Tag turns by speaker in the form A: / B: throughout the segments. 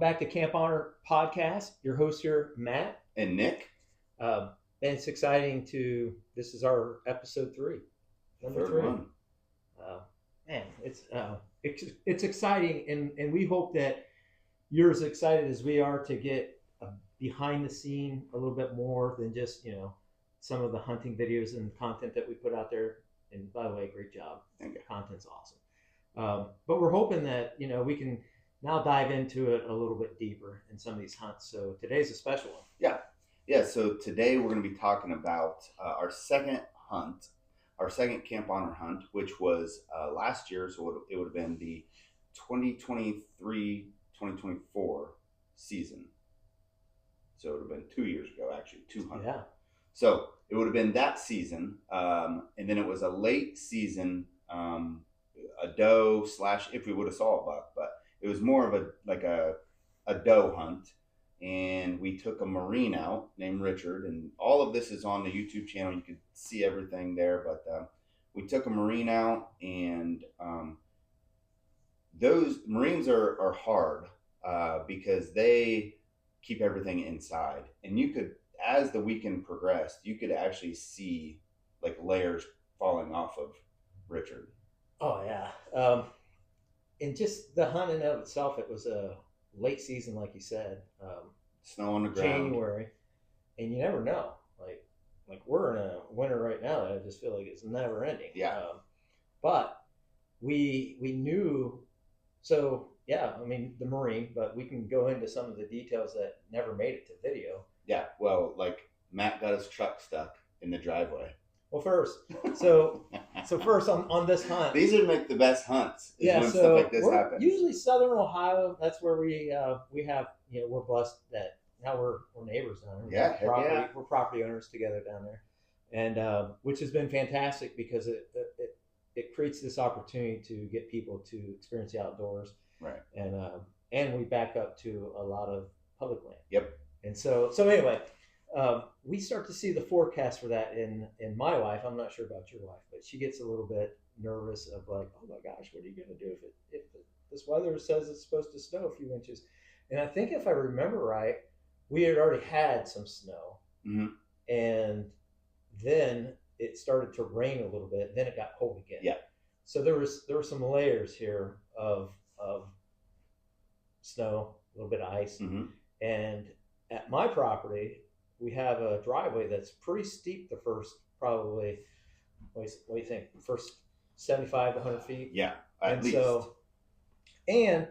A: back to Camp Honor Podcast. Your host here, Matt.
B: And Nick.
A: And it's exciting this is our episode 3. Number
B: Third
A: 3.
B: one.
A: Man, it's exciting, and we hope that you're as excited as we are to get behind the scene a little bit more than just, some of the hunting videos and content that we put out there. And by the way, great job.
B: Thank you.
A: Content's awesome. But we're hoping that, we can now dive into it a little bit deeper in some of these hunts. So today's a special one.
B: Yeah. So today we're going to be talking about our second hunt, our second Camp Honor hunt, which was last year. So it would have been the 2023-2024 season. So it would have been 2 years ago, actually, 200.
A: Yeah.
B: So it would have been that season. And then it was a late season, a doe / if we would have saw a buck, but it was more of a doe hunt. And we took a Marine out named Richard, and all of this is on the YouTube channel. You could see everything there, but we took a Marine out, and those Marines are hard because they keep everything inside. And you could, as the weekend progressed, you could actually see like layers falling off of Richard.
A: Oh, yeah. And just the hunt in and of itself, it was a late season, like you said.
B: Snow on the ground.
A: January. And you never know. Like we're in a winter right now that I just feel like it's never ending.
B: Yeah.
A: But we knew, so yeah, I mean, the Marine, but we can go into some of the details that never made it to video.
B: Yeah, well, like Matt got his truck stuck in the driveway.
A: Well, first, so first on this hunt.
B: These would make the best hunts.
A: Yeah,
B: when
A: so
B: stuff like this happens.
A: Usually Southern Ohio. That's where we have. We're blessed that now we're neighbors down there.
B: Yeah,
A: We're property owners together down there, and which has been fantastic because it creates this opportunity to get people to experience the outdoors.
B: Right.
A: And we back up to a lot of public land.
B: Yep.
A: And so anyway. We start to see the forecast for that in my wife. I'm not sure about your wife, but she gets a little bit nervous of like, oh my gosh, what are you going to do if this weather says it's supposed to snow a few inches? And I think if I remember right, we had already had some snow, and then it started to rain a little bit. Then it got cold again.
B: Yeah. So
A: there were some layers here of snow, a little bit of ice, and at my property. We have a driveway that's pretty steep the first probably, what do you think, first 75 to 100 feet?
B: Yeah, at least.
A: And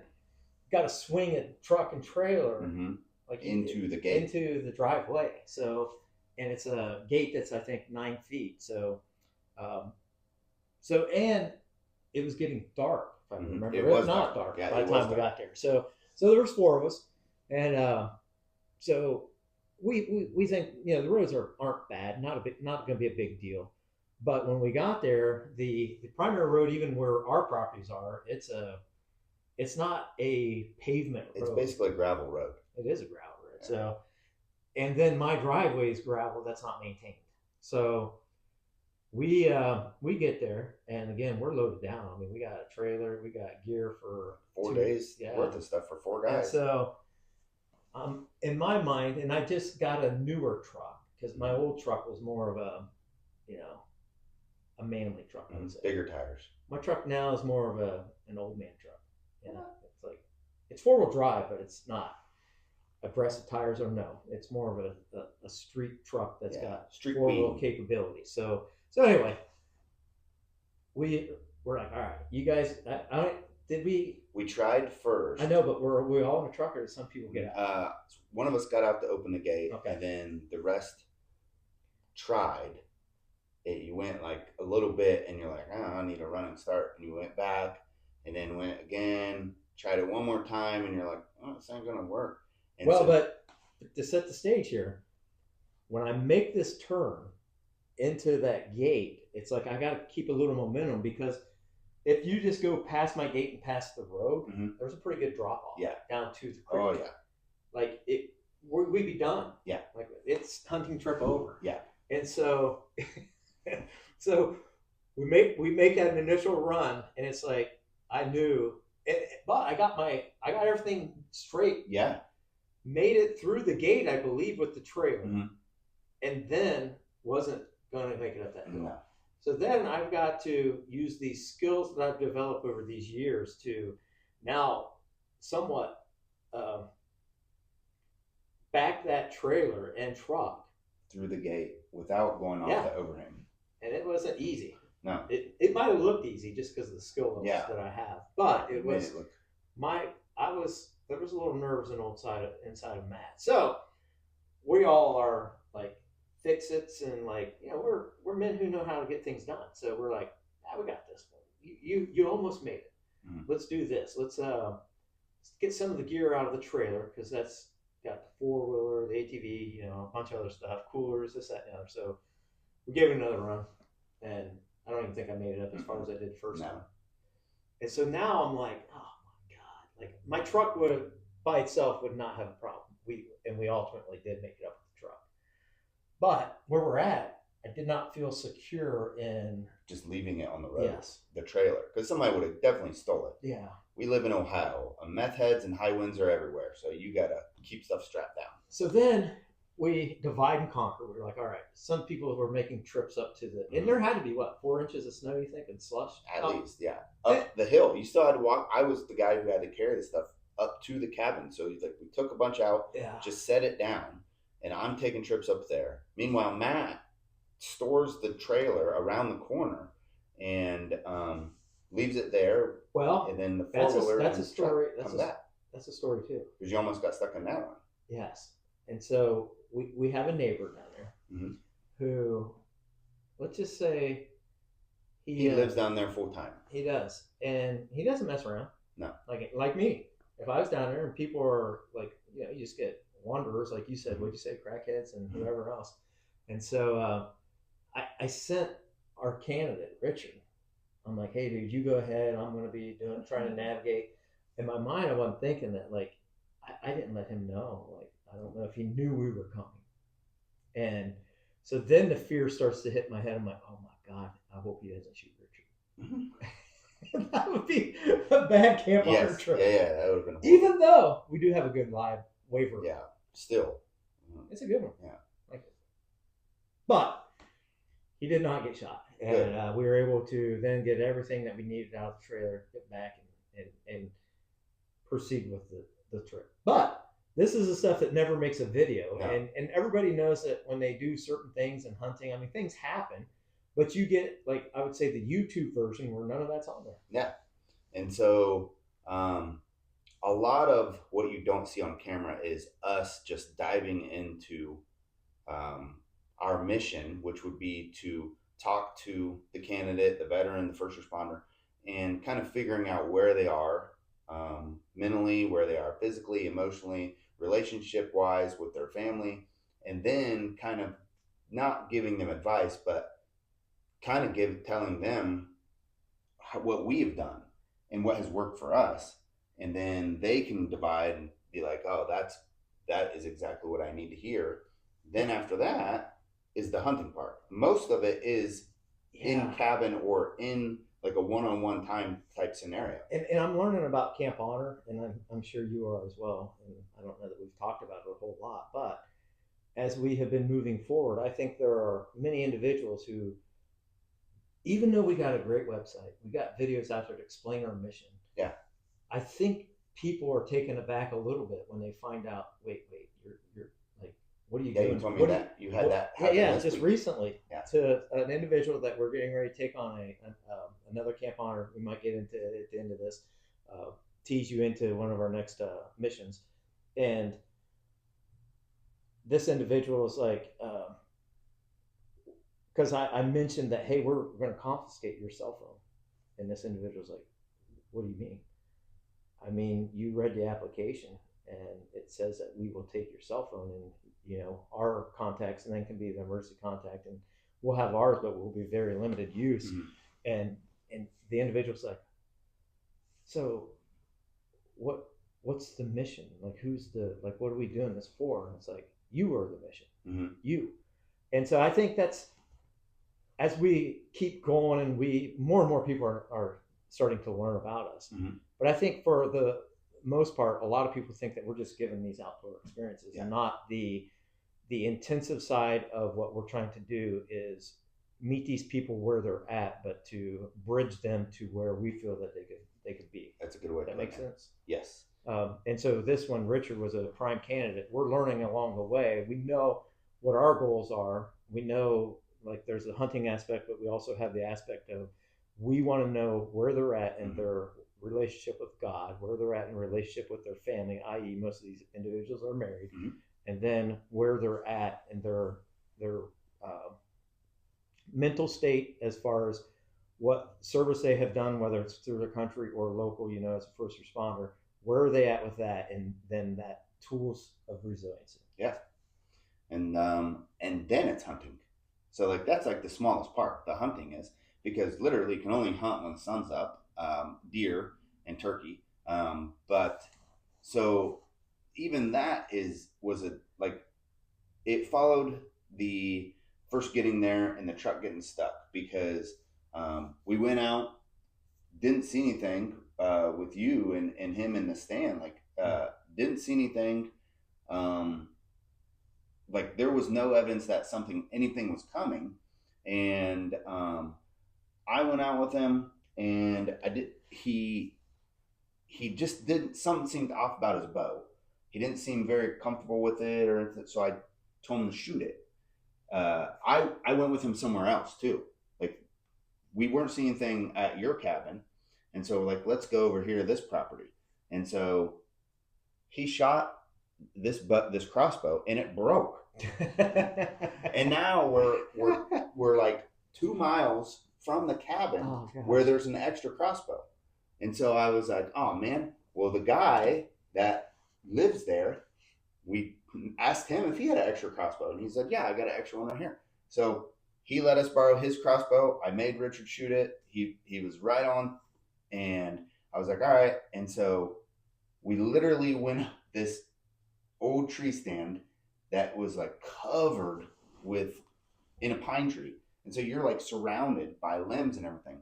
A: got to swing a truck and trailer like
B: into the gate.
A: Into the driveway. So, and it's a gate that's, I think, 9 feet. So, and it was getting dark, if I remember.
B: It was
A: not dark
B: yeah,
A: by the time we got there. So there was 4 of us. And so... We think the roads aren't bad, not going to be a big deal, but when we got there, the primary road, even where our properties are, it's not a pavement road.
B: It's basically a gravel road.
A: It is a gravel road. Yeah. So, and then my driveway is gravel that's not maintained. So we get there, and again we're loaded down. I mean, we got a trailer, we got gear for
B: 4 days worth of stuff for 4 guys.
A: And so. In my mind, and I just got a newer truck because my old truck was more of a manly truck.
B: Bigger tires.
A: My truck now is more of an old man truck. It's like it's 4-wheel drive, but it's not aggressive tires or no. It's more of a street truck that's got
B: street
A: 4-wheel capability. So anyway, we're like, all right, you guys. We
B: tried first.
A: I know, but we're all in a truck, or some people get out?
B: One of us got out to open the gate,
A: okay.
B: And then the rest tried. You went like a little bit, and you're like, I need a running start. And you went back, and then went again, tried it one more time, and you're like, this ain't going to work. And
A: but to set the stage here, when I make this turn into that gate, it's like I got to keep a little momentum because if you just go past my gate and past the road, there's a pretty good drop off down to the creek.
B: Oh yeah,
A: like we'd be done.
B: Yeah,
A: like it's hunting trip over.
B: Yeah,
A: and so we make that initial run, and it's like I knew but I got everything straight,
B: Yeah.
A: made it through the gate, I believe, with the trailer,
B: Mhm.
A: and then wasn't going to make it up that hill.
B: No.
A: So then I've got to use these skills that I've developed over these years to now somewhat back that trailer and truck.
B: Through the gate without going off
A: Yeah.
B: the overhang.
A: And it wasn't easy.
B: No.
A: It might have looked easy just because of the skill levels
B: Yeah.
A: that I have, but it
B: Made
A: was
B: it look-
A: there was a little nerves and inside of Matt. So we all are like fix-its and like, you know, we're men who know how to get things done. So we're like, we got this one. You almost made it.
B: Mhm.
A: Let's do this. Let's get some of the gear out of the trailer because that's got the four-wheeler, the ATV, you know, a bunch of other stuff, coolers, this, that, and the other. So we gave it another run, and I don't even think I made it up as far as I did the first
B: No.
A: time. And so now I'm like, oh my god, like my truck by itself would not have a problem. We ultimately did make it up with the truck, but where we're at, I did not feel secure in
B: Just leaving it on the road.
A: yes,
B: The trailer. Because somebody would have definitely stole it.
A: yeah.
B: We live in Ohio. Meth heads and high winds are everywhere. So you got to keep stuff strapped down.
A: So then we divide and conquer. We were like, all right, some people were making trips up to and there had to be what, 4 inches of snow, you think, and slush?
B: At least, yeah. Up the hill. You still had to walk. I was the guy who had to carry the stuff up to the cabin. So he's like, we took a bunch out,
A: Yeah.
B: just set it down, and I'm taking trips up there. Meanwhile, Matt stores the trailer around the corner and leaves it there.
A: Well,
B: And then the
A: that's
B: four-wheeler
A: a
B: and
A: story.
B: truck come back.
A: That's a story too.
B: Because you almost got stuck in that one.
A: Yes. And so we have a neighbor down there
B: Mhm.
A: who, let's just say,
B: He lives down there full time.
A: He does, and he doesn't mess around.
B: No.
A: Like me. If I was down there and people are like, you know, you just get wanderers, like you said, what'd you say, crackheads and whoever else. And so I sent our candidate, Richard. I'm like, hey, dude, you go ahead. I'm going to be trying to navigate. In my mind, I wasn't thinking that, like, I didn't let him know. Like, I don't know if he knew we were coming. And so then the fear starts to hit my head. I'm like, oh my God, I hope he doesn't shoot Richard. That would be a bad camp on our trip.
B: Yeah, that would have been horrible.
A: Even though we do have a good live waiver.
B: Yeah, still.
A: It's a good one.
B: Yeah.
A: Like it. But he did not get shot. And we were able to then get everything that we needed out of the trailer, get back and proceed with the trip. But this is the stuff that never makes a video.
B: No.
A: And everybody knows that when they do certain things in hunting, I mean, things happen. But you get, like, I would say the YouTube version where none of that's on there.
B: Yeah. And so a lot of what you don't see on camera is us just diving into our mission, which would be to talk to the candidate, the veteran, the first responder, and kind of figuring out where they are mentally, where they are physically, emotionally, relationship-wise with their family, and then kind of not giving them advice, but kind of telling them what we have done and what has worked for us, and then they can divide and be like, oh, that is exactly what I need to hear. Then after that is the hunting part. Most of it is in cabin or in like a one-on-one time type scenario.
A: And I'm learning about Camp Honor, and I'm sure you are as well. And I don't know that we've talked about it a whole lot, but as we have been moving forward, I think there are many individuals who, even though we got a great website, we got videos out there to explain our mission.
B: Yeah.
A: I think people are taken aback a little bit when they find out, wait, you're like, what are you doing?
B: You told me that you had that.
A: Yeah, just recently
B: to
A: an individual that we're getting ready to take on another Camp Honor. We might get into at the end of this, tease you into one of our next missions. And this individual is like, because I mentioned that, hey, we're going to confiscate your cell phone. And this individual's like, what do you mean? I mean, you read the application and it says that we will take your cell phone and, you know, our contacts, and then can be the emergency contact, and we'll have ours, but we'll be very limited use.
B: Mm-hmm.
A: And the individual's like, so what's the mission? Like, what are we doing this for? And it's like, you are the mission.
B: Mm-hmm.
A: You. And so I think that's, as we keep going and more and more people are starting to learn about us.
B: Mhm.
A: But I think for the most part, a lot of people think that we're just given these outdoor experiences,
B: Yeah.
A: and not the intensive side of what we're trying to do is meet these people where they're at, but to bridge them to where we feel that they could be.
B: That's a good way.
A: That makes sense.
B: Yes.
A: And so this one, Richard was a prime candidate. We're learning along the way. We know what our goals are. We know, like, there's the hunting aspect, but we also have the aspect of we want to know where they're at in their relationship with God, where they're at in relationship with their family, i.e., most of these individuals are married, and then where they're at in their uh, mental state as far as what service they have done, whether it's through their country or local, as a first responder. Where are they at with that? And then that tools of resiliency.
B: Yeah. And then it's hunting. So like that's like the smallest part. The hunting is because literally you can only hunt when the sun's up, deer and turkey. But so even that was it followed the first getting there and the truck getting stuck because we went out, didn't see anything with you and him in the stand. Didn't see anything. Like there was no evidence that anything was coming. And I went out with him and he just didn't, something seemed off about his bow. He didn't seem very comfortable with it or anything, so I told him to shoot it. I went with him somewhere else too. Like we weren't seeing anything at your cabin, and so like let's go over here to this property. And so he shot this crossbow and it broke. And now we're like 2 miles from the cabin where there's an extra crossbow. And so I was like, oh man, well the guy that lives there, we asked him if he had an extra crossbow, and he said, yeah, I got an extra one right here. So he let us borrow his crossbow. I made Richard shoot it. He was right on, and I was like, all right. And so we literally went up this old tree stand that was like covered in a pine tree, and so you're like surrounded by limbs and everything.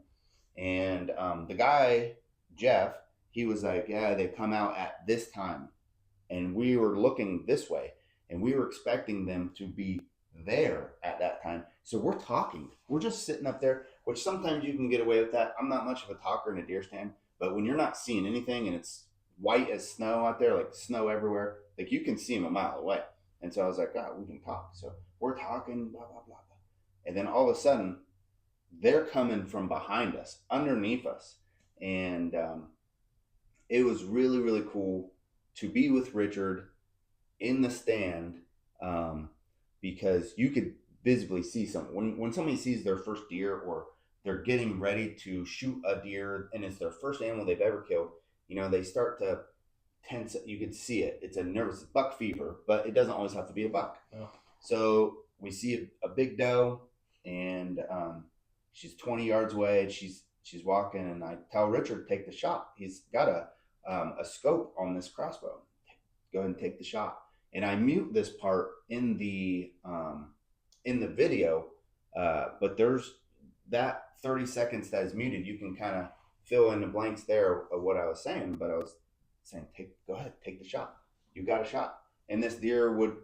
B: And the guy Jeff, he was like, yeah, they come out at this time. And we were looking this way, and we were expecting them to be there at that time. So we're talking. We're just sitting up there, which sometimes you can get away with that. I'm not much of a talker in a deer stand, but when you're not seeing anything and it's white as snow out there, like snow everywhere, like you can see them a mile away. And so I was like, God, we can talk. So we're talking, blah, blah, blah, blah. And then all of a sudden, they're coming from behind us, underneath us. And it was really, really cool to be with Richard in the stand, because you could visibly see something. When somebody sees their first deer or they're getting ready to shoot a deer and it's their first animal they've ever killed, they start to tense. You could see it. It's a nervous buck fever, but it doesn't always have to be a buck. Oh. So we see a big doe, and she's 20 yards away. And she's walking, and I tell Richard, take the shot. He's got a scope on this crossbow. Go ahead and take the shot. And I mute this part in the video, but there's that 30 seconds that is muted. You can kind of fill in the blanks there of what I was saying, but I was saying, go ahead, take the shot. You got a shot. And this deer would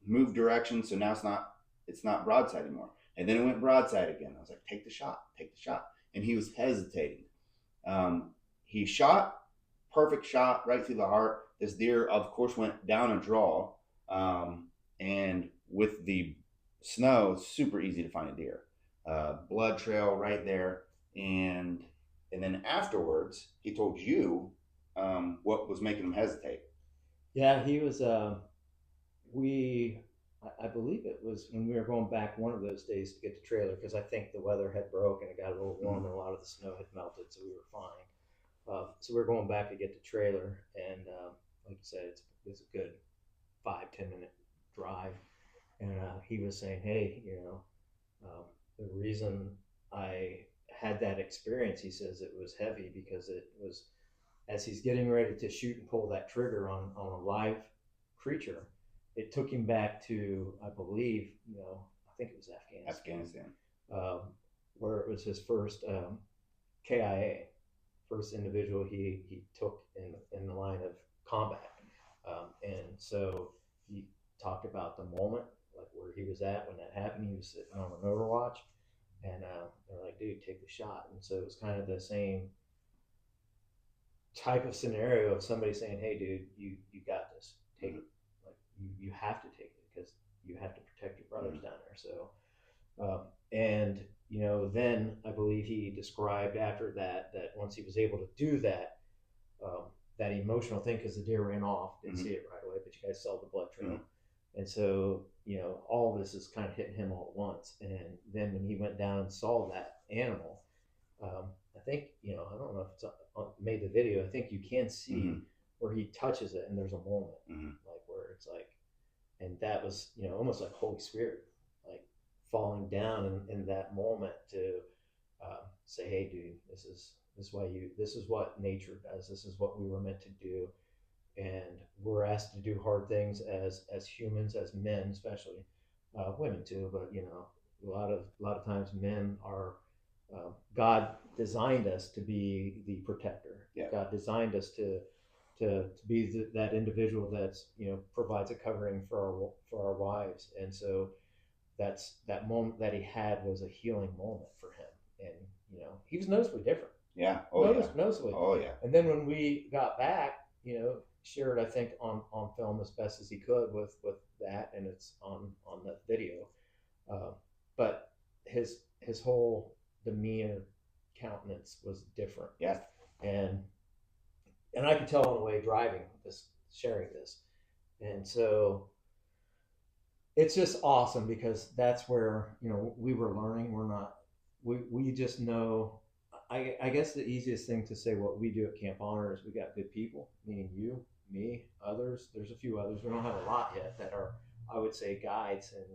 B: move direction, so now it's not broadside anymore. And then it went broadside again. I was like, take the shot. And he was hesitating. He shot, perfect shot right through the heart. This deer, of course, went down a draw, and with the snow, super easy to find a deer. Blood trail right there, and then afterwards, he told you what was making him hesitate.
A: Yeah, he was. I believe it was when we were going back one of those days to get the trailer, because I think the weather had broke and it got a little warm, and a lot of the snow had melted, so we were fine. So we were going back to get the trailer, and like you said, it's a good 5-10 minute drive. And he was saying, hey, the reason I had that experience, he says, it was heavy because it was, as he's getting ready to shoot and pull that trigger on a live creature, it took him back to, I believe, I think it was Afghanistan, where it was his first KIA, first individual he took in the line of combat. And so he talked about the moment, like where he was at when that happened. He was sitting on an Overwatch, and they're like, "Dude, take the shot." And so it was kind of the same type of scenario of somebody saying, "Hey, dude, you got this. Take it. Like you have to take it because you have to protect your brothers down there." So, and then I believe he described after that once he was able to do that, that emotional thing, because the deer ran off, didn't see it right away, but you guys saw the blood trail. And so, all this is kind of hitting him all at once. And then when he went down and saw that animal, I think, I don't know if it's made the video. I think you can see where he touches it, and there's a moment like where it's like, and that was, almost like Holy Spirit, like falling down in that moment to say, "Hey, dude, this is what nature does. This is what we were meant to do." And we're asked to do hard things as humans, as men, especially women too. But a lot of times men are. God designed us to be the protector.
B: Yeah.
A: God designed us to be that individual that's provides a covering for our wives. And so that's that moment that he had was a healing moment for him. And he was noticeably different.
B: Yeah.
A: Noticeably.
B: Oh yeah.
A: And then when we got back, shared, I think, on film as best as he could with that, and it's on the video. But his whole demeanor, countenance was different.
B: Yeah.
A: And I could tell on the way driving this, sharing this. And so it's just awesome because that's where, we were learning. We just know. I guess the easiest thing to say what we do at Camp Honor is we got good people, meaning you, me, others. There's a few others. We don't have a lot yet that are, I would say, guides and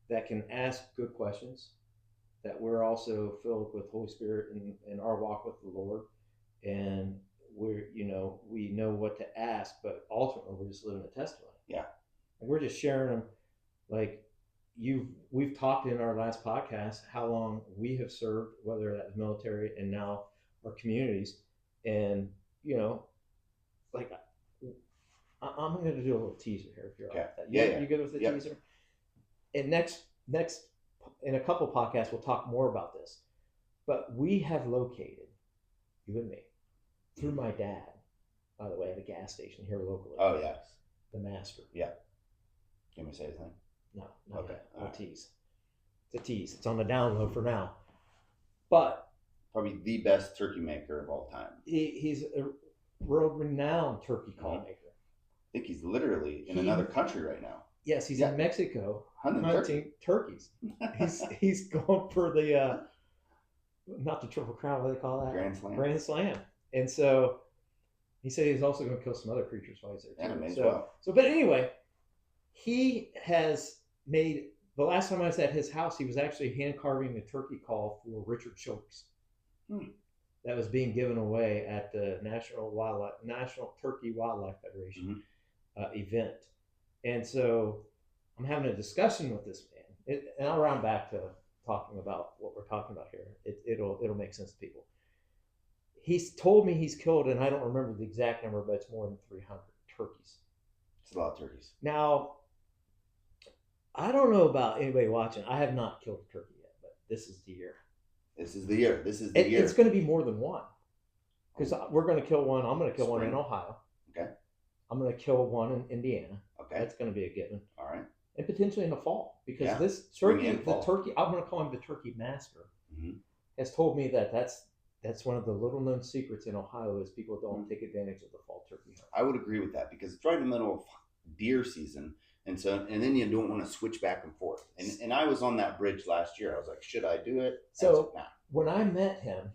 A: that can ask good questions, that we're also filled with Holy Spirit in our walk with the Lord. And we know what to ask, but ultimately we're just living a testimony.
B: Yeah.
A: And we're just sharing them. Like we've talked in our last podcast how long we have served, whether that's military and now our communities. And like I'm going to do a little teaser here if you're all right with that.
B: Yeah.
A: You good with the teaser? And next in a couple podcasts we'll talk more about this. But we have located, you and me, through my dad, by the way, at a gas station here locally.
B: Oh yeah.
A: The Master.
B: Yeah. Can we say his name?
A: No, not
B: Okay.
A: yet. No tease. It's a tease. It's on the download for now. But
B: probably the best turkey maker of all time.
A: He's a world-renowned turkey call maker.
B: I think he's literally in another country right now.
A: Yes, he's in Mexico
B: hunting
A: turkeys. he's going for the not the Triple Crown. What do they call that? Grand Slam. And so he said he's also going to kill some other creatures while he's there too.
B: Yeah, may as well.
A: So, but anyway, he has made. The last time I was at his house, he was actually hand carving a turkey call for Richard Childress. That was being given away at the National Turkey Wildlife Federation event. And so I'm having a discussion with this man, and I'll round back to talking about what we're talking about here. It'll make sense to people. He's told me he's killed, and I don't remember the exact number, but it's more than 300 turkeys.
B: It's a lot of turkeys.
A: Now, I don't know about anybody watching. I have not killed a turkey yet, but this is the year.
B: This is the year.
A: It's going to be more than one, because we're going to kill one. I'm going to kill one in Ohio.
B: Okay.
A: I'm going to kill one in Indiana.
B: Okay.
A: That's going to be a given.
B: All right.
A: And potentially in the fall, because this turkey, I'm going to call him the Turkey Master, has told me that that's one of the little known secrets in Ohio is people don't take advantage of the fall turkey hunt.
B: I would agree with that because it's right in the middle of deer season. And then you don't want to switch back and forth. And I was on that bridge last year. I was like, should I do it?
A: So when I met him,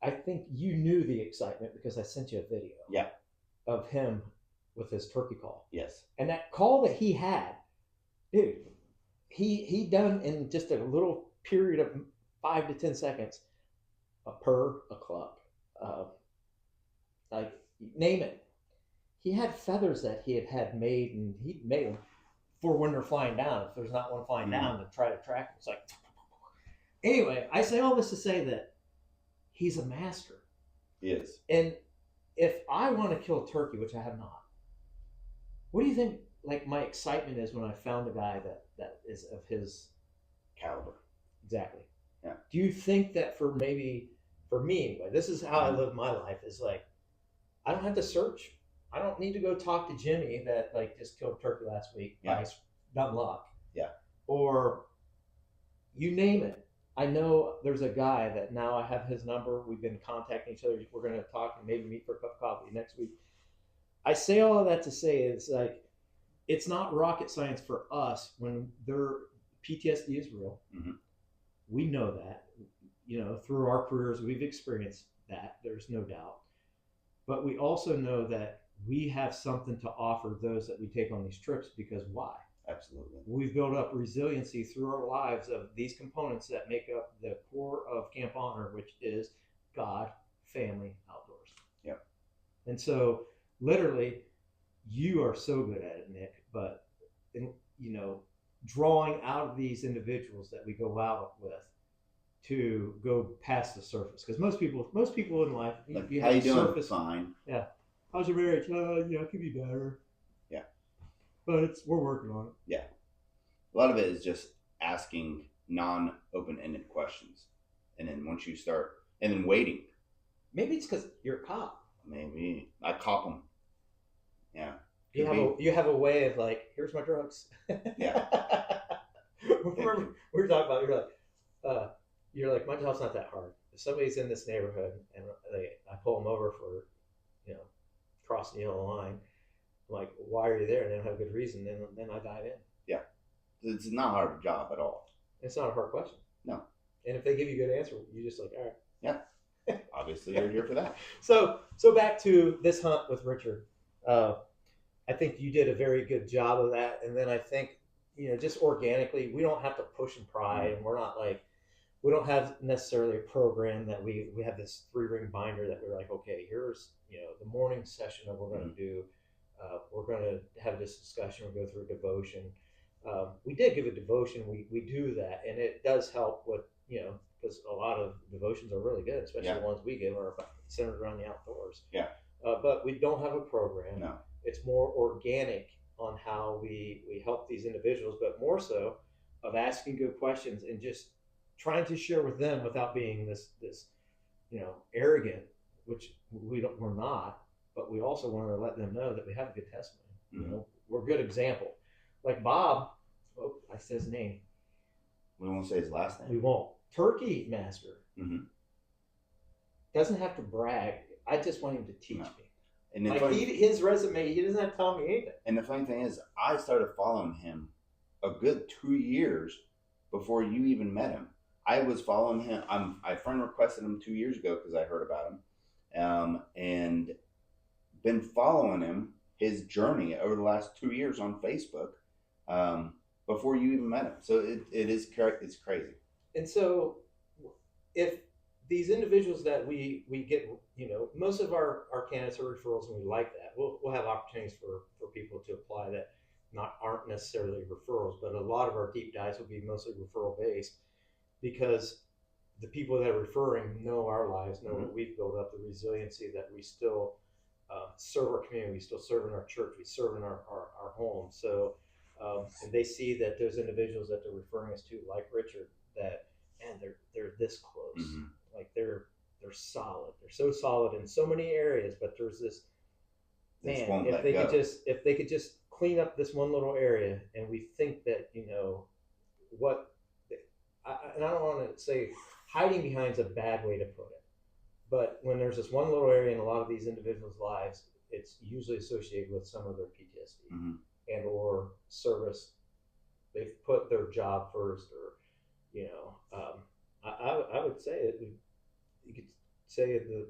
A: I think you knew the excitement because I sent you a video.
B: Yeah.
A: Of him with his turkey call.
B: Yes. And
A: that call that he had, dude, he done in just a little period of 5 to 10 seconds, a purr, a cluck, like name it. He had feathers that he had made, and he made them for when they're flying down. If there's not one flying down, to try to track them. It's like, anyway, I say all this to say that he's a master.
B: He is.
A: And if I want to kill a turkey, which I have not, what do you think? Like my excitement is when I found a guy that is of his
B: Caliber.
A: exactly.
B: Yeah.
A: Do you think that for me anyway, this is how I live my life is like I don't have to search. I don't need to go talk to Jimmy that like just killed a turkey last week by dumb luck.
B: Yeah.
A: Or you name it. I know there's a guy that now I have his number. We've been contacting each other. We're going to talk and maybe meet for a cup of coffee next week. I say all of that to say it's like it's not rocket science for us when their PTSD is real.
B: Mm-hmm.
A: We know that, through our careers, we've experienced that. There's no doubt. But we also know that we have something to offer those that we take on these trips because why?
B: Absolutely.
A: We've built up resiliency through our lives of these components that make up the core of Camp Honor, which is God, family, outdoors.
B: Yep.
A: And so literally, you are so good at it, Nick, but drawing out of these individuals that we go out with to go past the surface. Because most people in life,
B: Like,
A: you
B: how
A: have
B: you doing?
A: surface.
B: Fine.
A: Yeah. How's your marriage? It could be better.
B: Yeah.
A: But we're working on it.
B: Yeah. A lot of it is just asking non-open-ended questions. And then once you start, and then waiting.
A: Maybe it's because you're a cop.
B: Maybe. I cop them. Yeah.
A: You have a way of like, here's my drugs.
B: Yeah.
A: Remember, we were talking about, you're like, my job's not that hard. If somebody's in this neighborhood and I pull them over for, crossing the yellow line, I'm like, why are you there? And they don't have a good reason. Then I dive in.
B: Yeah. It's not a hard job at all.
A: It's not a hard question.
B: No. And
A: if they give you a good answer, you just like, all right.
B: Yeah. Obviously, you're here for that.
A: So back to this hunt with Richard. I think you did a very good job of that. And then I think, just organically, we don't have to push and pry. And we're not like, we don't have necessarily a program that we have this 3-ring binder that we're like, okay, here's, the morning session that we're going to do. We're going to have this discussion. We'll go through a devotion. We did give a devotion. We do that. And it does help with, because a lot of devotions are really good, especially the ones we give are centered around the outdoors.
B: Yeah.
A: But we don't have a program.
B: No.
A: It's more organic on how we help these individuals, but more so of asking good questions and just trying to share with them without being this arrogant, which we're not, but we also want to let them know that we have a good testimony.
B: Mm-hmm.
A: We're a good example. Like Bob, I said his name.
B: We won't say his last name.
A: We won't. Turkey master.
B: Mm-hmm.
A: Doesn't have to brag. I just want him to teach me.
B: And
A: his resume, he doesn't have to tell me anything.
B: And the funny thing is, I started following him a good 2 years before you even met him. I was following him. I friend requested him 2 years ago because I heard about him, and been following him, his journey over the last 2 years on Facebook, before you even met him. So it's crazy.
A: And so, if these individuals that we get, most of our candidates are referrals, and we like that. We'll have opportunities for people to apply that aren't necessarily referrals, but a lot of our deep dives will be mostly referral based because the people that are referring know our lives, know what we've built up, the resiliency that we still serve our community, we still serve in our church, we serve in our home. So, and they see that those individuals that they're referring us to, like Richard, that man, they're this close.
B: Mm-hmm.
A: Like they're solid. They're so solid in so many areas, but there's this man. If they could just clean up this one little area, and we think that and I don't want to say hiding behind is a bad way to put it, but when there's this one little area in a lot of these individuals' lives, it's usually associated with some of their PTSD and or service. They've put their job first, or I would say that you could say the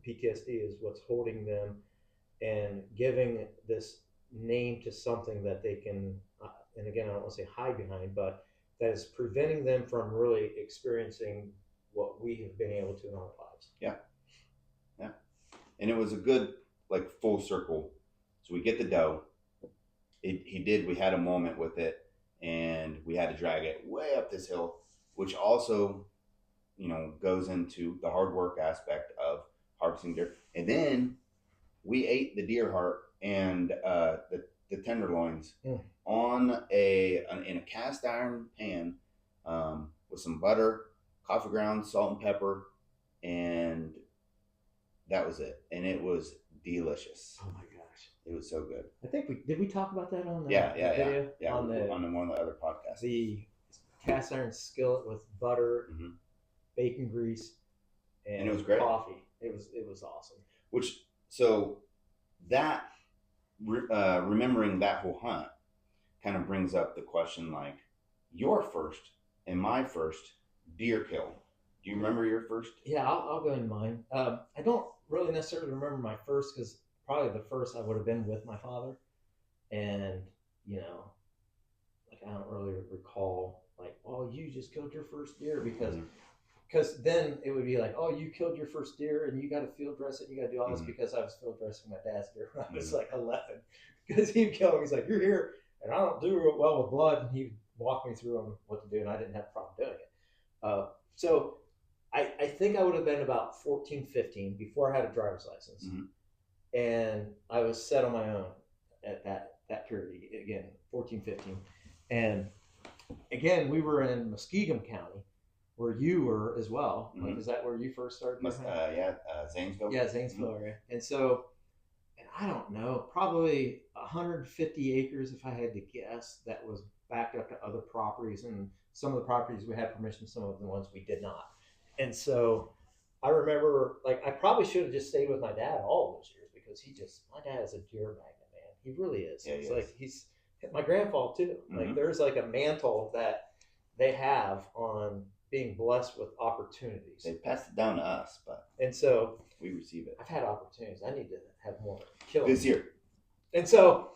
A: PTSD is what's holding them and giving this name to something that they can, and again, I don't want to say hide behind, but that is preventing them from really experiencing what we have been able to in our lives.
B: Yeah. Yeah. And it was a good, full circle. So we get the doe. We had a moment with it, and we had to drag it way up this hill, which also, goes into the hard work aspect of harvesting deer, and then we ate the deer heart and the tenderloins on in a cast iron pan with some butter, coffee grounds, salt and pepper, and that was it. And it was delicious.
A: Oh my gosh,
B: it was so good.
A: I think we talk about that on the
B: Yeah,
A: video
B: on one of the other podcasts.
A: The cast iron skillet with butter,
B: mm-hmm.
A: bacon grease, and
B: it was great.
A: Coffee. It was awesome.
B: So that remembering that whole hunt kind of brings up the question, like, your first and my first deer kill. Do you remember your first?
A: Yeah, I'll go into mine. I don't really necessarily remember my first, because probably the first I would have been with my father, and like I don't really recall like, oh, you just killed your first deer, because then it would be like, oh, you killed your first deer and you got to field dress it, and you got to do all this, because I was field dressing my dad's deer when I was like 11, because he'd kill him. He's like, you're here, and I don't do well with blood, and he'd walk me through on what to do, and I didn't have a problem doing it. So I think I would have been about 14, 15 before I had a driver's license. And I was set on my own at that period, again, 14, 15. And again, we were in Muskegon County, where you were as well. Like, is that where you first started?
B: Zanesville.
A: Yeah, Zanesville area. And so, and I don't know, probably 150 acres, if I had to guess, that was backed up to other properties. And some of the properties we had permission, some of the ones we did not. And so I remember, like, I probably should have just stayed with my dad all those years, because my dad is a deer magnet, man. He really is.
B: Yeah,
A: it's like he's my grandpa too. Like, there's like a mantle that they have on being blessed with opportunities.
B: They passed it down to us,
A: and so
B: we receive it.
A: I've had opportunities. I need to have more killing
B: this year.
A: And so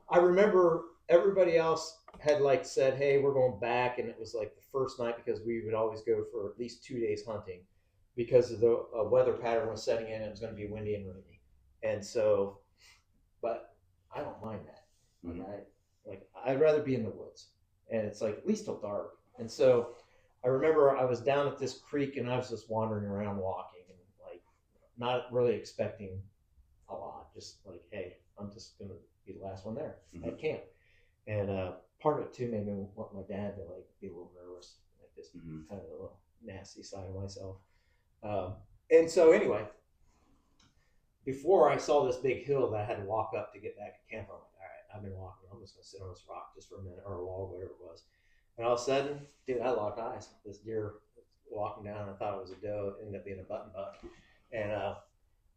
A: I remember everybody else had like said, hey, we're going back, and it was like the first night, because we would always go for at least 2 days hunting, because of the weather pattern was setting in. It was going to be windy and rainy. And so, but I don't mind that. I'd rather be in the woods, and it's like at least till dark. And so I remember I was down at this creek, and I was just wandering around walking, and like not really expecting a lot, just like, hey, I'm just gonna be the last one there at camp. And part of it too made me want my dad to like be a little nervous, like this kind of a little nasty side of myself. And so anyway, before I saw this big hill that I had to walk up to get back to camp, I'm like, all right, I've been walking. I'm just gonna sit on this rock just for a minute, or a log, whatever it was. And all of a sudden, dude, I locked eyes. This deer walking down, I thought it was a doe. It ended up being a button buck. And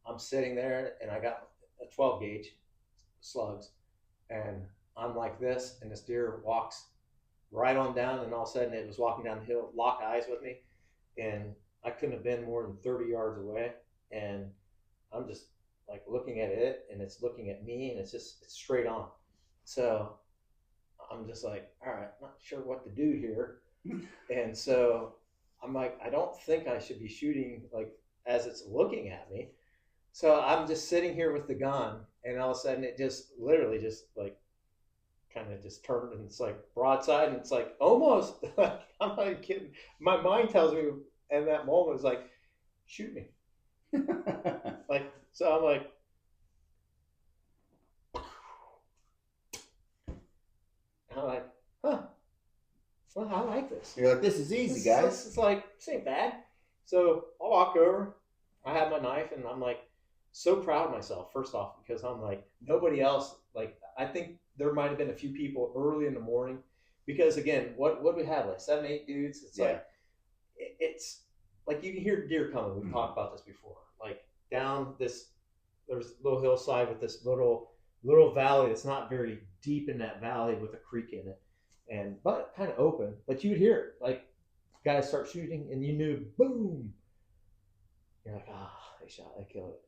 A: I'm sitting there, and I got a 12 gauge slugs, and I'm like this, and this deer walks right on down, and all of a sudden it was walking down the hill, locked eyes with me, and I couldn't have been more than 30 yards away, and I'm just like looking at it, and it's looking at me, and it's straight on. So I'm just like, all right, not sure what to do here. And so I'm like, I don't think I should be shooting like as it's looking at me. So I'm just sitting here with the gun, and all of a sudden it just literally just like kind of just turned, and it's like broadside, and it's like almost like, I'm not kidding. My mind tells me in that moment, it's like, shoot me. Like, so I'm like, and I'm like, huh, well, I like this.
B: You're like, this is easy, guys.
A: This is like, this ain't bad. So I'll walk over. I have my knife, and I'm like so proud of myself, first off, because I'm like, nobody else, like, I think there might have been a few people early in the morning, because again, what we had, like 7, 8 dudes. It's like, it's like you can hear deer coming. We've talked about this before. Like down this, there's a little hillside with this little valley that's not very deep in that valley, with a creek in it, but kind of open. But you would hear it, like guys start shooting, and you knew, boom. You're like, they killed it.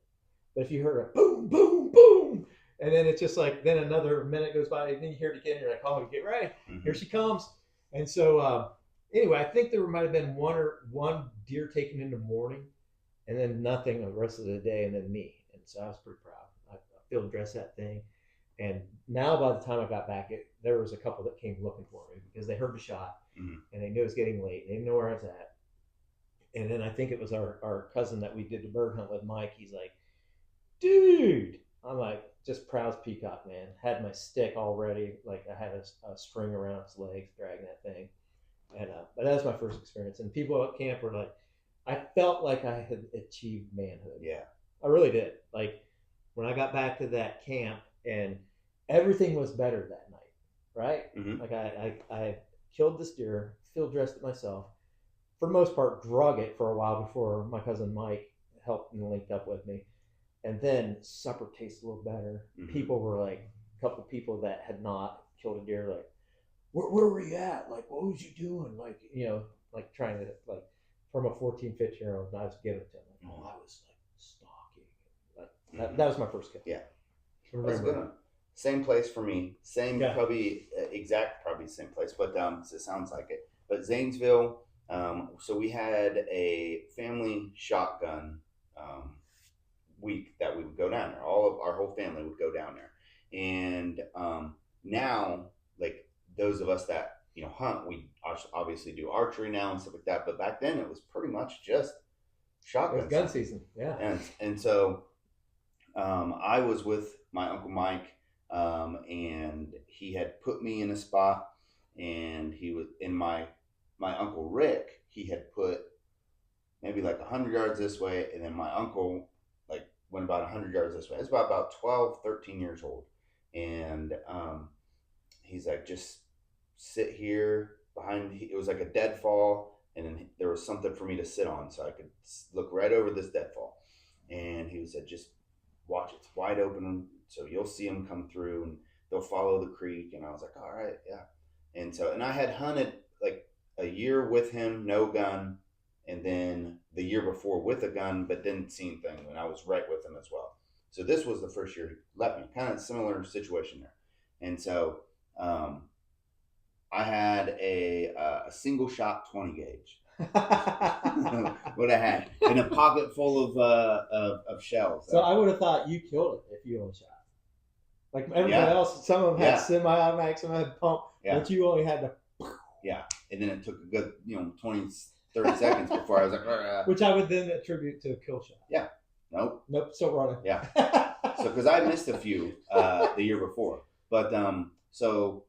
A: But if you heard a boom, boom, boom, and then it's just like, then another minute goes by, and then you hear it again, and you're like, oh, get ready, here she comes. And so anyway, I think there might have been one deer taken in the morning, and then nothing the rest of the day, and then me. And so I was pretty proud. I field dressed that thing. And now by the time I got back, there was a couple that came looking for me, because they heard the shot, and they knew it was getting late. They didn't know where I was at. And then I think it was our cousin that we did the bird hunt with, Mike. He's like, dude. I'm like, just proud as peacock, man. Had my stick already. Like I had a string around its legs, dragging that thing. And but that was my first experience. And people at camp were like, I felt like I had achieved manhood.
B: Yeah.
A: I really did. Like when I got back to that camp and everything was better that night, right?
B: Mm-hmm.
A: Like I killed this deer, field dressed it myself. For the most part, drug it for a while before my cousin Mike helped and linked up with me. And then supper tasted a little better.
B: Mm-hmm.
A: People were like, a couple of people that had not killed a deer, like, where were you at? Like, what was you doing? Like, like trying to, like, from a 14, 15-year-old, I was giving it to him. Like, oh, I was like stalking. Like, that was my first kill.
B: Yeah.
A: Remember.
B: That's a good one. Same place for me. Same,
A: Yeah.
B: probably same place, but it sounds like it. But Zanesville, so we had a family shotgun week that we would go down there. All of our whole family would go down there. And now, like those of us that, hunt, we obviously do archery now and stuff like that. But back then it was pretty much just shotgun
A: It was gun season. Yeah.
B: And so I was with my Uncle Mike, and he had put me in a spot, and he was in my Uncle Rick, he had put maybe like 100 yards this way, and then my uncle like went about 100 yards this way. It's about 12, 13 years old. And he's like, just sit here behind, it was like a deadfall, and then there was something for me to sit on so I could look right over this deadfall. And he said, just watch, it's wide open, so you'll see them come through and they'll follow the creek. And I was like, all right, yeah. And I had hunted like a year with him, no gun, and then the year before with a gun, but didn't see anything when I was right with him as well. So this was the first year he left me, kind of similar situation there. And so I had a single shot 20 gauge. What I had in a pocket full of shells.
A: So I would have thought you killed it if you only shot. Like everybody else, some of them had semi-automatic, some had pump, but you only had to.
B: Yeah, and then it took a good 20, 30 seconds before I was like,
A: which I would then attribute to a kill shot.
B: Yeah. Nope.
A: Still running.
B: Yeah. So because I missed a few the year before, but so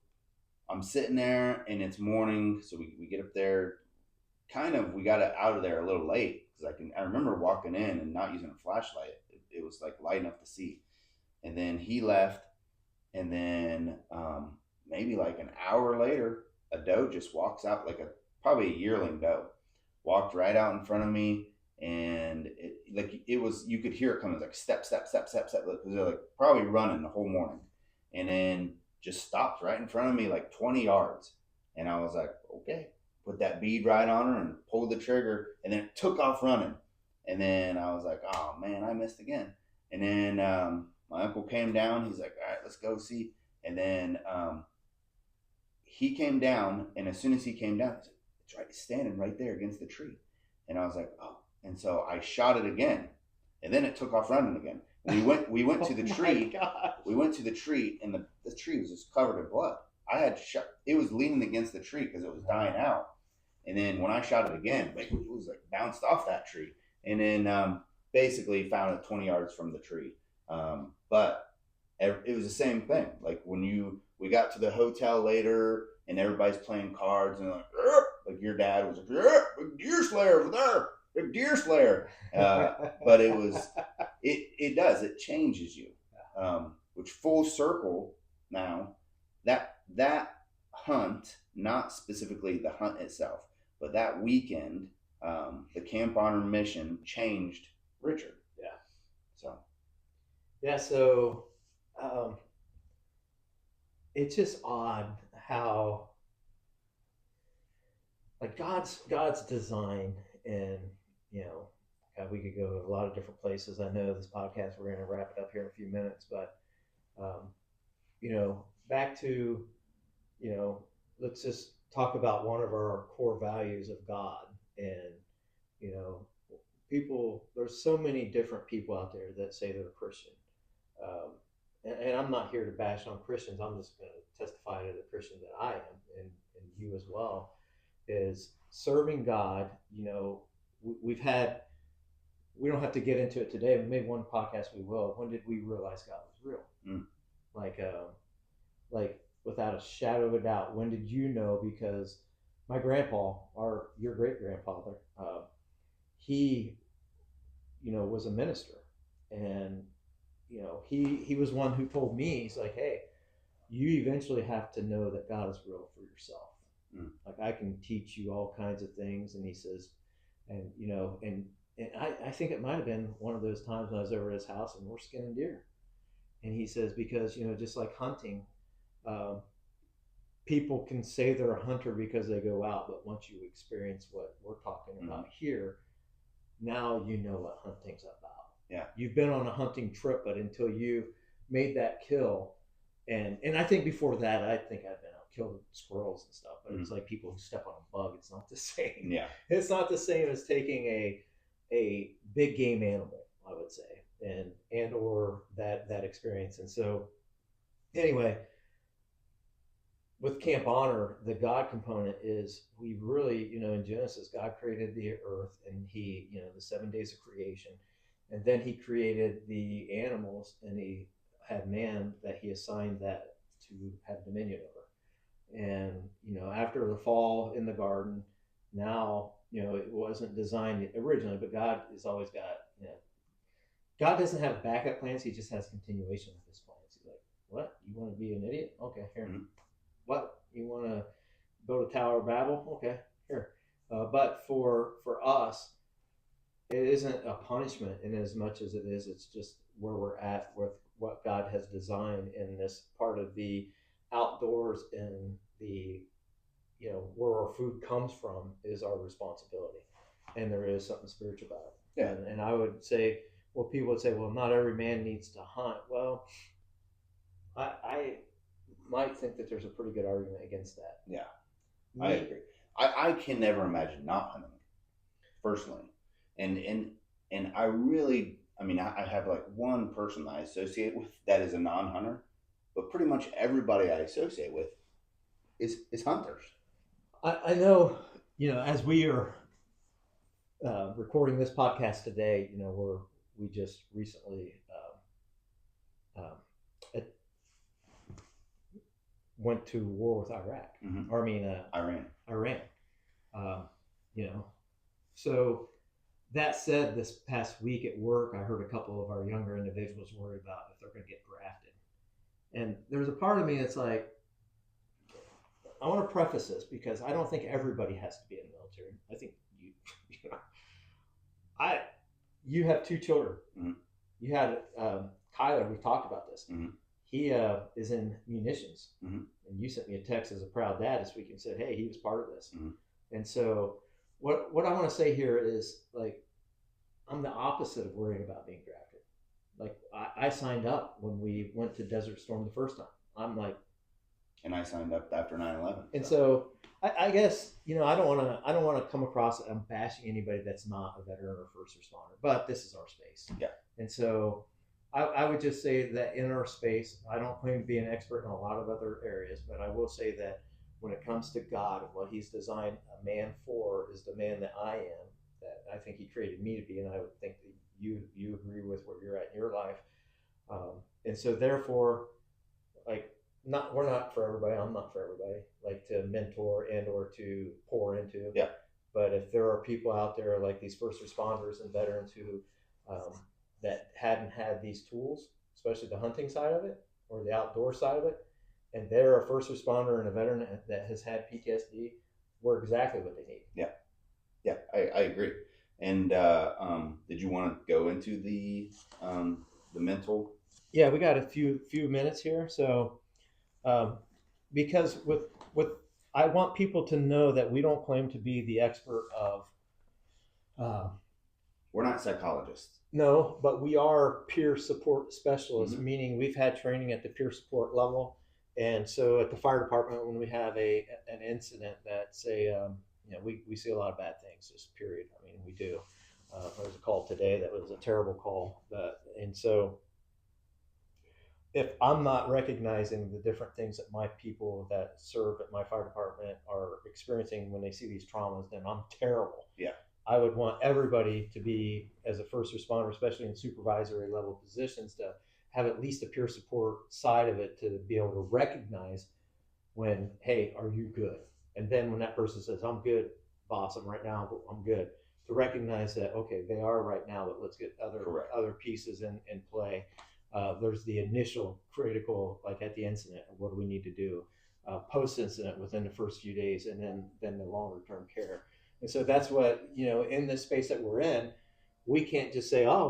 B: I'm sitting there and it's morning, so we get up there. We got out of there a little late because I remember walking in and not using a flashlight. It was like light enough to see, and then he left, and then maybe like an hour later, a doe just walks out, like probably a yearling doe, walked right out in front of me, and it was, you could hear it coming, like step, because they're like probably running the whole morning, and then just stopped right in front of me like 20 yards, and I was like, okay, put that bead right on her and pulled the trigger, and then it took off running, and then I was like, oh man, I missed again, and then my uncle came down, he's like, all right, let's go see, and then he came down, and as soon as he came down, it's right, standing right there against the tree. And I was like, oh. And so I shot it again, and then it took off running again. We went to the tree. We went to the tree, and the tree was just covered in blood. I had shot, it was leaning against the tree because it was dying out. And then when I shot it again, like, it was like bounced off that tree, and then basically found it 20 yards from the tree. But it was the same thing. Like when we got to the hotel later, and everybody's playing cards, and like your dad was like, big deer slayer over there, big deer slayer. But it changes you. Which full circle now, that hunt, not specifically the hunt itself, but that weekend, the Camp Honor mission changed Richard.
A: Yeah.
B: So.
A: Yeah. So. It's just odd how, like, God's design, and God, we could go a lot of different places. I know this podcast, we're going to wrap it up here in a few minutes, but back to let's just talk about one of our core values of God. And there's so many different people out there that say they're Christian. And I'm not here to bash on Christians. I'm just going to testify to the Christian that I am, and you as well, is serving God. we've had. We don't have to get into it today. Maybe one podcast we will. When did we realize God was real?
B: Mm.
A: Like without a shadow of a doubt. When did you know? Because my grandpa, your great grandfather, he, was a minister, and he was one who told me, he's like, hey, you eventually have to know that God is real for yourself.
B: Mm.
A: Like I can teach you all kinds of things, and he says, and and I think it might have been one of those times when I was over at his house and we're skinning deer, and he says because just like hunting, um, people can say they're a hunter because they go out, but once you experience what we're talking about here, now you know what hunting's about.
B: Yeah.
A: You've been on a hunting trip, but until you made that kill, and I think before that, I think I've been out killing squirrels and stuff, but it's like people who step on a bug. It's not the same.
B: Yeah.
A: It's not the same as taking a big game animal, I would say, and or that experience. And so, anyway, with Camp Honor, the God component is we really, in Genesis, God created the earth, and he, the 7 days of creation, and then he created the animals, and he had man that he assigned that to have dominion over. And after the fall in the garden, now it wasn't designed originally, but God has always got God doesn't have backup plans. He just has continuation of his plans. He's like, what, you want to be an idiot? Okay, here. Mm-hmm. What, you want to build a Tower of Babel? Okay, here. But for us, it isn't a punishment in as much as it's just where we're at with what God has designed in this part of the outdoors, and the where our food comes from is our responsibility, and there is something spiritual about it.
B: Yeah.
A: And I would say, well, people would say, well, not every man needs to hunt. Well, I might think that there's a pretty good argument against that.
B: Yeah, I agree. I can never imagine not hunting, personally, and I really, I have like one person that I associate with that is a non-hunter, but pretty much everybody I associate with is hunters.
A: I know, as we are recording this podcast today, we just recently went to war with Iraq.
B: Mm-hmm.
A: Or Iran. So that said, this past week at work, I heard a couple of our younger individuals worry about if they're going to get drafted. And there's a part of me that's like, I want to preface this because I don't think everybody has to be in the military. I think you have 2 children.
B: Mm-hmm.
A: You had Kyler. We talked about this.
B: Mm-hmm.
A: He is in munitions,
B: mm-hmm.
A: and you sent me a text as a proud dad this week and said, "Hey, he was part of this."
B: Mm-hmm.
A: And so, what I want to say here is, like, I'm the opposite of worrying about being drafted. Like, I signed up when we went to Desert Storm the first time. I'm like,
B: and I signed up after 9/11.
A: And so I guess I don't want to come across I'm bashing anybody that's not a veteran or first responder, but this is our space.
B: Yeah. And
A: so I would just say that in our space, I don't claim to be an expert in a lot of other areas, but I will say that when it comes to God and what He's designed a man for is the man that I am, that I think He created me to be, and I would think that you agree with where you're at in your life, and so therefore, like. We're not for everybody. I'm not for everybody. Like to mentor and or to pour into.
B: Yeah.
A: But if there are people out there like these first responders and veterans who that hadn't had these tools, especially the hunting side of it or the outdoor side of it, and they're a first responder and a veteran that has had PTSD, we're exactly what they need.
B: Yeah. Yeah, I agree. And did you want to go into the mental?
A: Yeah, we got a few minutes here, so. Because with I want people to know that we don't claim to be the expert of.
B: We're not psychologists.
A: No, but we are peer support specialists,
B: mm-hmm.
A: meaning we've had training at the peer support level, and so at the fire department when we have an incident that say we see a lot of bad things. Just period. We do. There was a call today that was a terrible call, and so. If I'm not recognizing the different things that my people that serve at my fire department are experiencing when they see these traumas, then I'm terrible.
B: Yeah.
A: I would want everybody to be, as a first responder, especially in supervisory level positions, to have at least a peer support side of it to be able to recognize when, hey, are you good? And then when that person says, I'm good, boss, I'm right now, I'm good, to recognize that, okay, they are right now, but let's get
B: Correct.
A: other pieces in play. There's the initial critical, like at the incident, what do we need to do? Post incident within the first few days, and then the longer term care. And so that's what, in this space that we're in, we can't just say, oh,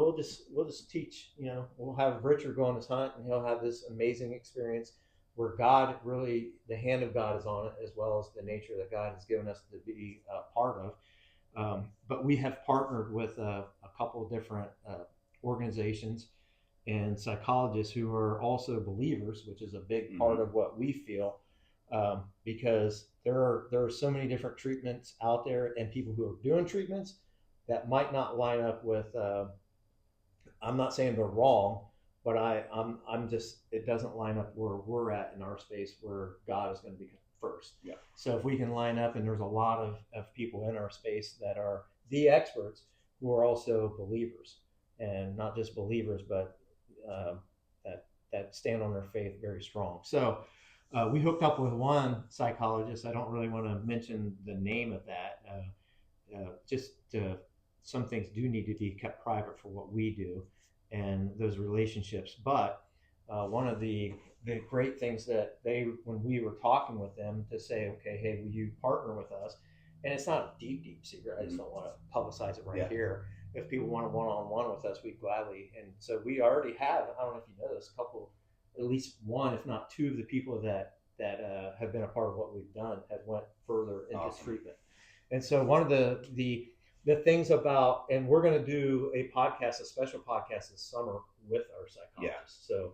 A: we'll just teach, we'll have Richard go on his hunt and he'll have this amazing experience where God really, the hand of God is on it, as well as the nature that God has given us to be a part of. But we have partnered with a couple of different organizations and psychologists who are also believers, which is a big part of what we feel, because there are so many different treatments out there and people who are doing treatments that might not line up with. I'm not saying they're wrong, but I'm just, it doesn't line up where we're at in our space where God is going to be first.
B: Yeah.
A: So if we can line up, and there's a lot of people in our space that are the experts who are also believers, and not just believers, but that stand on their faith very strong. So we hooked up with one psychologist. I don't really want to mention the name of that. Some things do need to be kept private for what we do and those relationships. But one of the great things that when we were talking with them, to say, okay, hey, will you partner with us? And it's not a deep secret. I just don't want to publicize it right here. If people want a one-on-one with us, we gladly. And so we already have, I don't know if you know this, at least one, if not two of the people that have been a part of what we've done have went further into treatment. And so one of the things about, and we're going to do a special podcast this summer with our psychologists. Yeah. So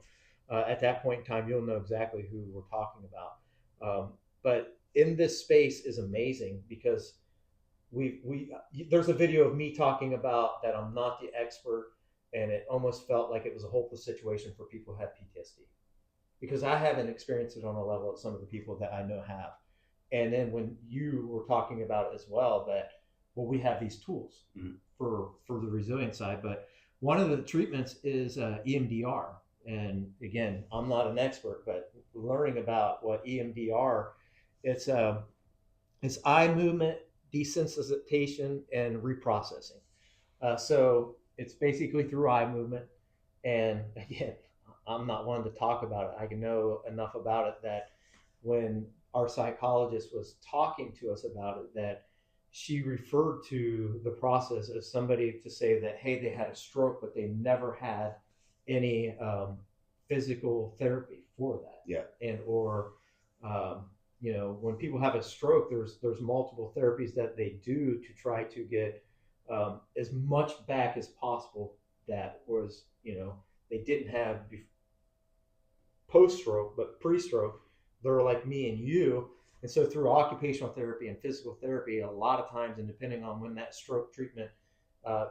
A: at that point in time, you'll know exactly who we're talking about. But in this space is amazing because there's a video of me talking about that I'm not the expert, and it almost felt like it was a hopeless situation for people who have PTSD, because I haven't experienced it on a level that some of the people that I know have. And then when you were talking about it as well, that, well, we have these tools for the resilient side, but one of the treatments is EMDR. And again, I'm not an expert, but learning about what EMDR, it's eye movement desensitization and reprocessing. So it's basically through eye movement. And again, I'm not one to talk about it. I can know enough about it that when our psychologist was talking to us about it, that she referred to the process as somebody to say that, hey, they had a stroke, but they never had any physical therapy for that.
B: Yeah.
A: And when people have a stroke, there's multiple therapies that they do to try to get as much back as possible that was, they didn't have post-stroke, but pre-stroke, they're like me and you. And so through occupational therapy and physical therapy, a lot of times, and depending on when that stroke treatment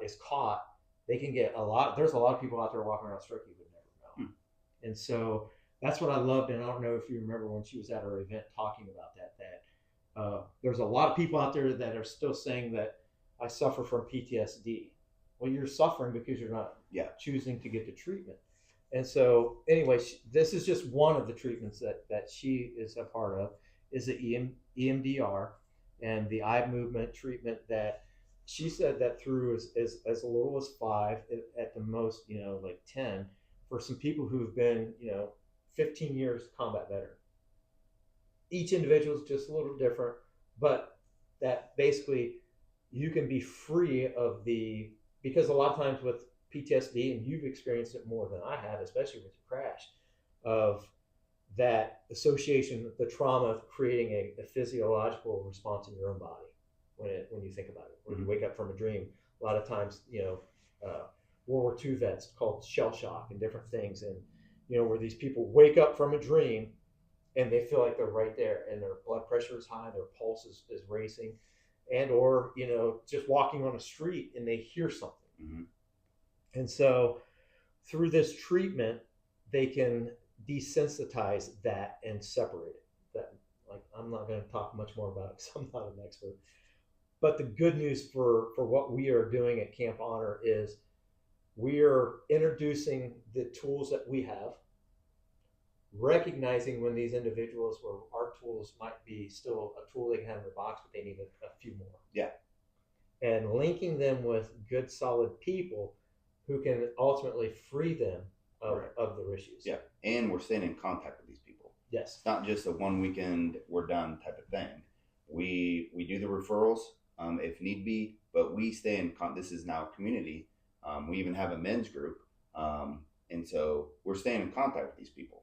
A: is caught, they can get there's a lot of people out there walking around stroke you would never know. And so that's what I loved. And I don't know if you remember when she was at our event talking about that there's a lot of people out there that are still saying that I suffer from PTSD. Well, you're suffering because you're not choosing to get the treatment. And so anyway, this is just one of the treatments that she is a part of, is the EMDR and the eye movement treatment that she said that through as little as 5, at the most, like 10, for some people who've been, 15 years combat veteran. Each individual is just a little different, but that basically you can be free of because a lot of times with PTSD, and you've experienced it more than I have, especially with your crash, of that association with the trauma of creating a physiological response in your own body when you think about it. When you wake up from a dream, a lot of times, World War II vets called shell shock and different things, and where these people wake up from a dream and they feel like they're right there, and their blood pressure is high, their pulse is racing, and or just walking on a street and they hear something. And so through this treatment, they can desensitize that and separate it. That, like, I'm not going to talk much more about it because I'm not an expert. But the good news for what we are doing at Camp Honor is we are introducing the tools that we have, recognizing when these individuals where our tools might be still a tool they can have in their box, but they need a few more.
B: Yeah.
A: And linking them with good, solid people who can ultimately free them
B: Right.
A: of their issues.
B: Yeah. And we're staying in contact with these people.
A: Yes.
B: It's not just a one weekend, we're done type of thing. We do the referrals if need be, but we stay in this is now a community. We even have a men's group. And so we're staying in contact with these people.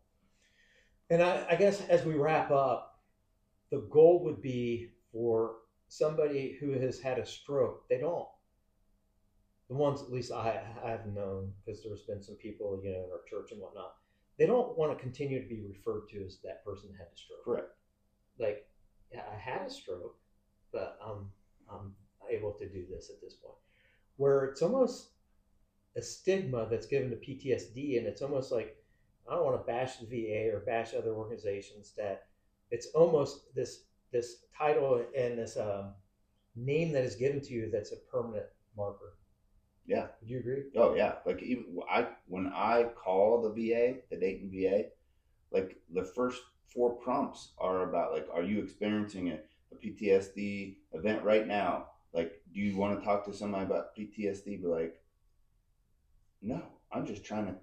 A: And I guess as we wrap up, the goal would be for somebody who has had a stroke, the ones at least I've known, because there's been some people, in our church and whatnot, they don't want to continue to be referred to as that person that had a stroke.
B: Correct.
A: Like, yeah, I had a stroke, but I'm able to do this at this point. Where it's almost a stigma that's given to PTSD, and it's almost like, I don't want to bash the VA or bash other organizations, that it's almost this title and this name that is given to you that's a permanent marker.
B: Yeah.
A: Would you agree?
B: Oh yeah. Like even when I call the VA, the Dayton VA, like the first 4 prompts are about like, are you experiencing a PTSD event right now? Like, do you want to talk to somebody about PTSD? But like, no, I'm just trying to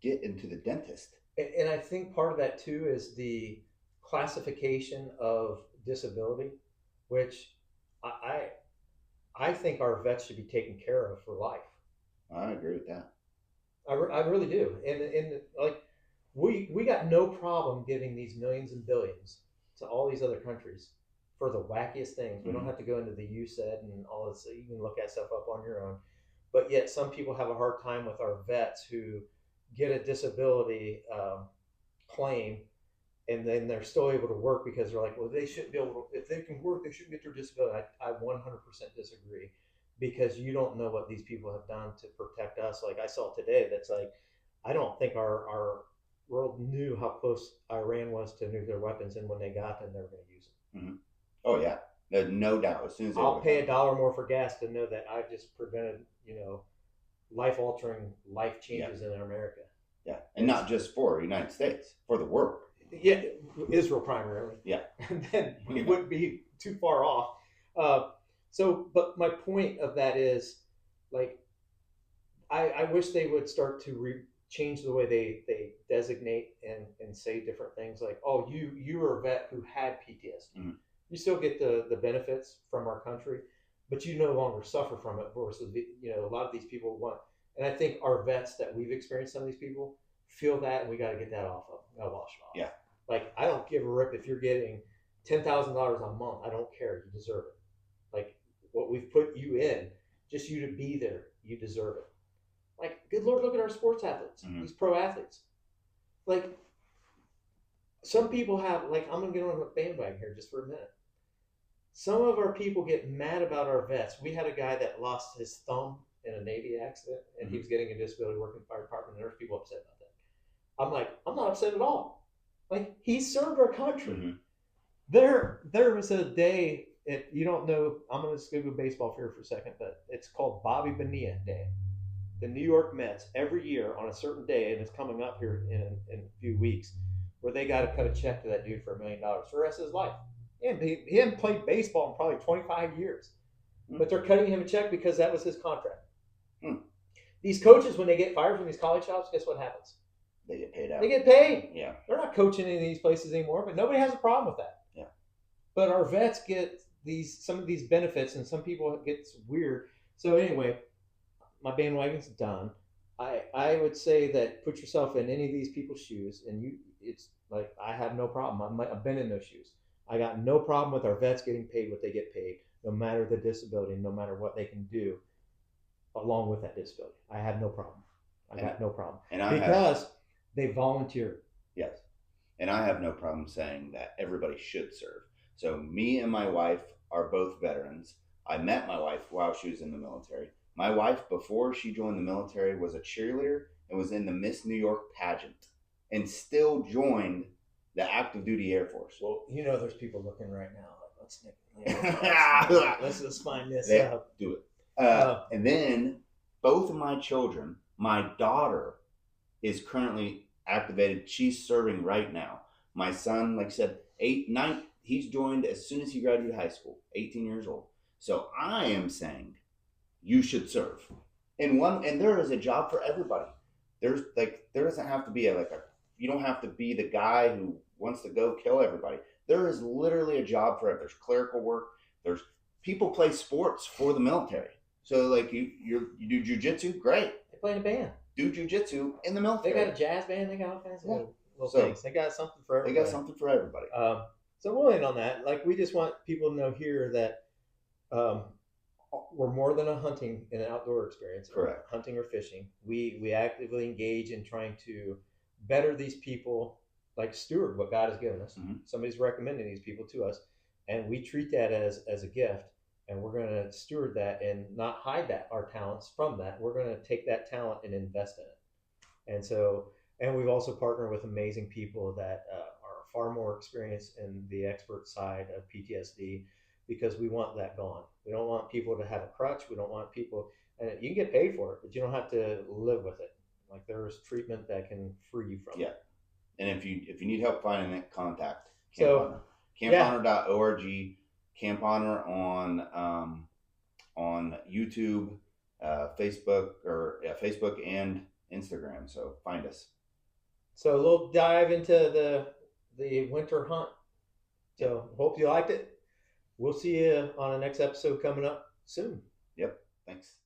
B: get into the dentist.
A: And I think part of that too is the classification of disability, which I think our vets should be taken care of for life.
B: I agree with that.
A: I really do. And like, we got no problem giving these millions and billions to all these other countries for the wackiest things. We don't have to go into the USAID and all this. You can look that stuff up on your own. But yet some people have a hard time with our vets who get a disability claim, and then they're still able to work because they're like, well, they shouldn't be able to, if they can work, they shouldn't get their disability. I 100% disagree, because you don't know what these people have done to protect us. Like I saw today, that's like, I don't think our world knew how close Iran was to nuclear weapons, and when they got them, they were going to use them.
B: Mm-hmm. Oh yeah, no doubt. As soon as
A: I'll pay $1 more for gas to know that I've just prevented, life-altering life changes in America.
B: Yeah, and not just for the United States, for the world.
A: Yeah, Israel primarily.
B: Yeah,
A: and then we wouldn't be too far off. But my point of that is, like, I wish they would start to change the way they designate and say different things, like, oh, you were a vet who had PTSD. Mm-hmm. You still get the benefits from our country, but you no longer suffer from it. Versus, a lot of these people want, and I think our vets that we've experienced, some of these people feel that, and we got to get that off of. Got to wash it off.
B: Yeah.
A: Like, I don't give a rip if you're getting $10,000 a month. I don't care. You deserve it. Like, what we've put you in, just you to be there, you deserve it. Like, good Lord, look at our sports athletes, these pro athletes. Like, some people have, like, I'm going to get on a bandwagon here just for a minute. Some of our people get mad about our vets. We had a guy that lost his thumb in a Navy accident, and he was getting a disability working in the fire department, and there's people upset about that. I'm like, I'm not upset at all. Like, he served our country. Mm-hmm. There was a day, you don't know, I'm going to just go baseball here for a second, but it's called Bobby Bonilla Day. The New York Mets, every year on a certain day, and it's coming up here in a few weeks, where they got to cut a check to that dude for $1 million for the rest of his life. And he hadn't played baseball in probably 25 years. Mm-hmm. But they're cutting him a check because that was his contract. Mm. These coaches, when they get fired from these college jobs, guess what happens?
B: They get paid out.
A: They get paid.
B: Yeah.
A: They're not coaching in these places anymore, but nobody has a problem with that.
B: Yeah.
A: But our vets get some of these benefits, and some people it gets weird. So anyway, my bandwagon's done. I would say that put yourself in any of these people's shoes, and it's like, I have no problem. I've been in those shoes. I got no problem with our vets getting paid what they get paid, no matter the disability, no matter what they can do along with that disability. I have no problem. I got no problem. Because they volunteer.
B: Yes. And I have no problem saying that everybody should serve. So me and my wife are both veterans. I met my wife while she was in the military. My wife, before she joined the military, was a cheerleader and was in the Miss New York pageant and still joined the active duty Air Force.
A: Well, there's people looking right now. let's just find this
B: Yeah,
A: out.
B: do it. And then both of my children, my daughter is currently activated. She's serving right now. My son, like I said, 8, 9, he's joined as soon as he graduated high school, 18 years old. So I am saying you should serve. And there is a job for everybody. There doesn't have to be you don't have to be the guy who wants to go kill everybody. There is literally a job for it. There's clerical work. There's people play sports for the military. So like you do jujitsu, great.
A: They play in a band.
B: Do jujitsu in the military.
A: They got a jazz band. They got all kinds of little
B: So,
A: things. They got something for everybody.
B: They got something for everybody.
A: So we'll end on that. Like we just want people to know here that we're more than a hunting and an outdoor experience.
B: Correct.
A: Hunting or fishing. We actively engage in trying to better these people, like steward what God has given us.
B: Mm-hmm.
A: Somebody's recommending these people to us, and we treat that as a gift. And we're going to steward that and not hide our talents from that. We're going to take that talent and invest in it. And so, and we've also partnered with amazing people that are far more experienced in the expert side of PTSD, because we want that gone. We don't want people to have a crutch. We don't want people, and you can get paid for it, but you don't have to live with it. Like there's treatment that can free you from it.
B: And if you need help finding it, contact Camp
A: So,
B: Honor. CampHonor.org. Camp Honor on YouTube, Facebook and Instagram. So find us.
A: So a little dive into the winter hunt. So hope you liked it. We'll see you on the next episode coming up soon.
B: Yep. Thanks.